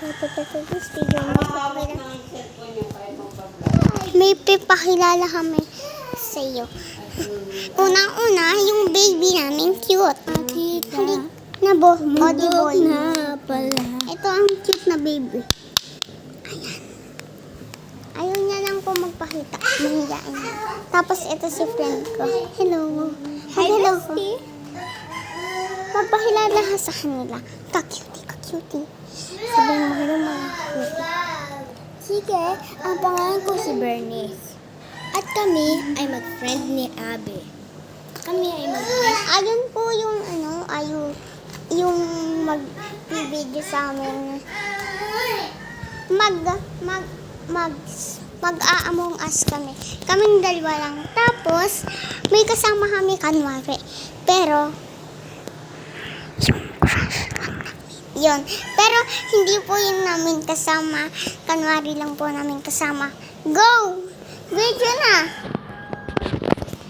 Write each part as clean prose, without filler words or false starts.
This video, may pipakilala kami sa iyo. Unang-una, yung baby namin cute. Halik na body boy. Na pala. Ito ang cute na baby. Ayan. Ayaw niya lang po magpakita. Mahihain. Tapos ito si friend ko. Hello. Hi, Hello ko. bestie. Magpakilala ka sa kanila. Ka-cutie, ka-cutie. Sabihin mo, hello mga cutie. Sige, ang pangalan ko si Bernice. At kami ay mag-friend ni Abby. Kami ay mag-friend. Ayun po yung yung mag-video sa amin. Mag-aamong us kami. Kaming dalawa lang. Tapos, may kasama kami kanwari. Pero, yun. Pero, hindi po yun namin kasama. Kanwari lang po namin kasama. Go! Video na!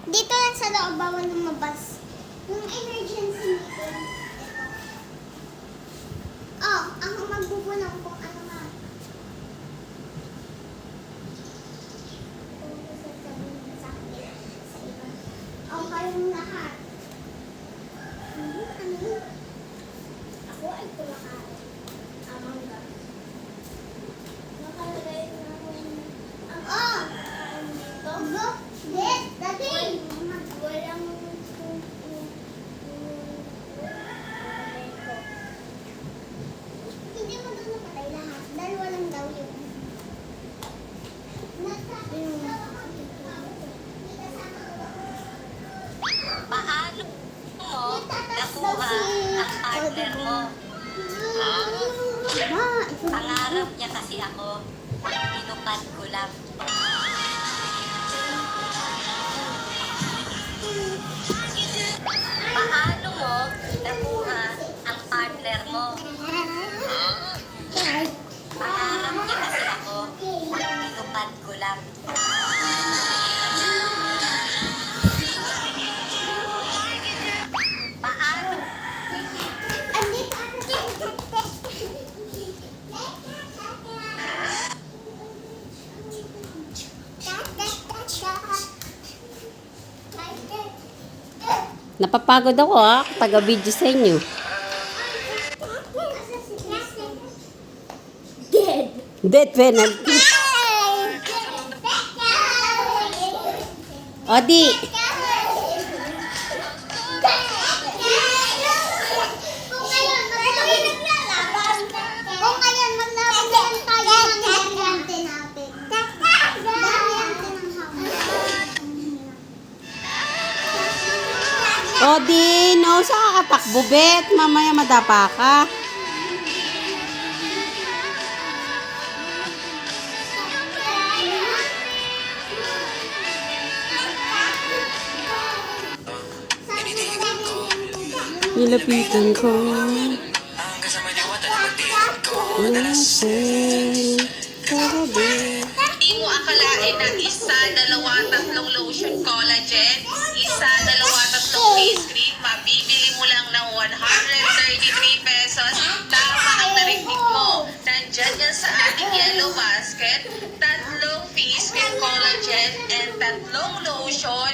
Dito lang sa loob, bawal lumabas. Yung emergency meeting. Oh, ako magbubulang kung ano nga. Oh, kayong lahat. Ano? Ako ay kumakain. Amang ka. Nakalagay namin ang Oh! dito. Go! Yes! Dati! Walang Hindi mo doon napatay lahat. Dalawa lang daw yun. Paano mo nakuha ang partner mo? Pangarap niya kasi ako. Tinupad ko lang. Paano mo nakuha ang partner mo? Pangarap niya kasi ako. Tinupad ko lang. Paano? Napapagod ako taga-video sa inyo. dead. Death penalty. Odi. Kung ngayon, maglaban tayo ng variante natin. Variante ng hawak. Odi, no, sa kakatakbo, bet. Mamaya madapa ka. Nilapitan ko. Lasing. Karabi. Di mo akalain na isa, dalawa, tatlong lotion collagen, isa, dalawa, tatlong face cream, mabibili mo lang ng 133 pesos. Tama ang narinig mo. Nandyan yan sa ating yellow basket. Tatlong face cream collagen and tatlong lotion.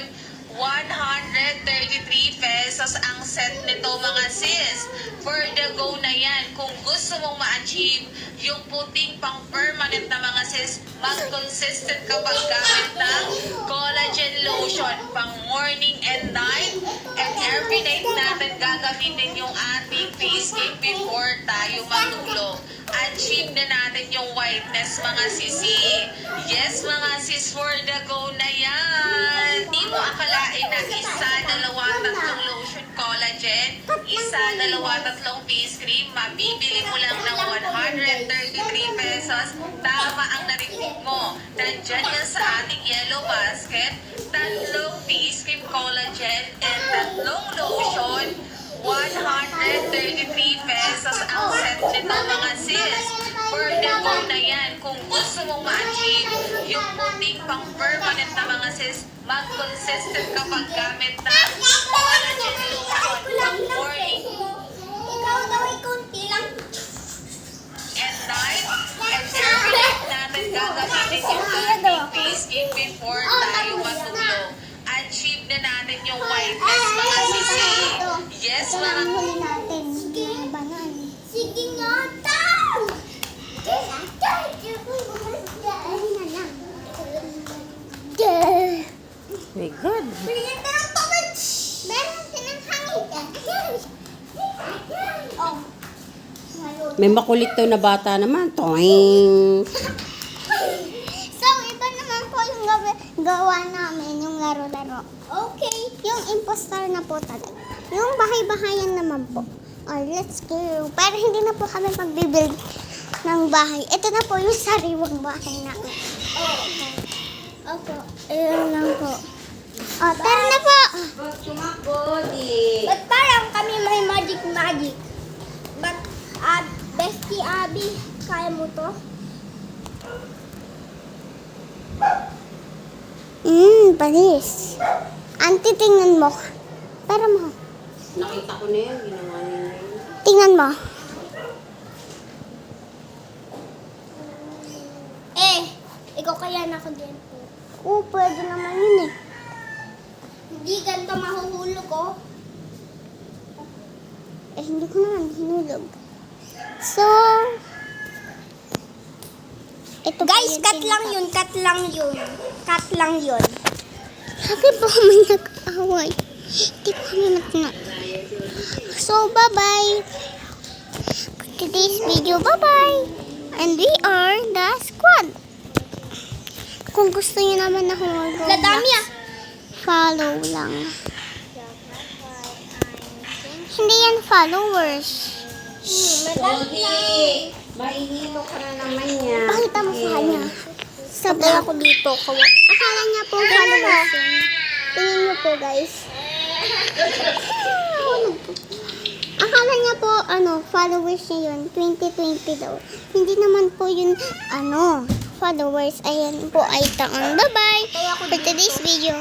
133 pesos ang set nito mga sis. For the go na yan. Kung gusto mong ma-achieve yung puting pang permanent na mga sis, mag-consistent kapag gamit ng collagen lotion pang morning and night. And every night natin gagamitin yung ating face cream before tayo matulog. Achieve na natin yung whiteness mga sisi. Yes mga sis, for the go na yan. Di mo akalain na isa, dalawa, tatlong lotion collagen, isa, dalawa, tatlong face cream, mabibili mo lang ng 133 pesos. Tama ang narinig mo. Nandyan yan sa ating yellow basket. Tatlong face cream collagen and tatlong lotion. 133 pesos ang set nito mga sis. For the go na yan. Kung gusto mong ma-achieve yung puting pang permanent na mga sis, mag-consistent kapag gamit ng collagen lotion pang morning Ikaw daw ay konti lang. and night. inyong whiteness, mga sisi. Yes, Ito na mga ang huli natin. Mga banan. Sige nga, tao! Ayun na lang. My God. Bigyan ka ng tubig. Meron silang hangin. Oh. May makulit daw na bata naman. Toing. So, iba naman po yung gawa namin, yung laro-laro. Okay. Yung impostor na po talaga. Yung bahay-bahayan naman po. Oh, let's go. Pero hindi na po kami magbibuild ng bahay. Ito na po yung sariwang bahay namin. Opo. Ayun lang po. Oh, tara na po. Tumakbo, di. Ba't parang kami may magic? But, Bestie Abby, kaya mo to? Panis. Auntie, tingnan mo. Para mo. Nakita ko na yun. Ginawa niya yun. Tingnan mo. Ikaw kaya na ako din po. Oo, pwede naman yun eh. Hindi ganito mahuhulog ko. Eh, hindi ko naman hinulog. So, ito Guys, cut lang yun. Cut lang yun. Bakit po kami nag-away? Hindi ko kami nakna. So, bye-bye. For today's video, bye-bye. And we are the squad. Kung gusto niyo naman na humulog, Ladami ah. follow lang. Hindi yan followers. Di. Mahinilo ka na naman niya. Pakita mo sa kanya. Sabay ako dito. Akala niya po followers yun. Tingnan niyo po, guys. Akala niya po, followers niya yun. 2020 daw. Hindi naman po yun, followers. Ayan po ay taon. Bye-bye. For today's video.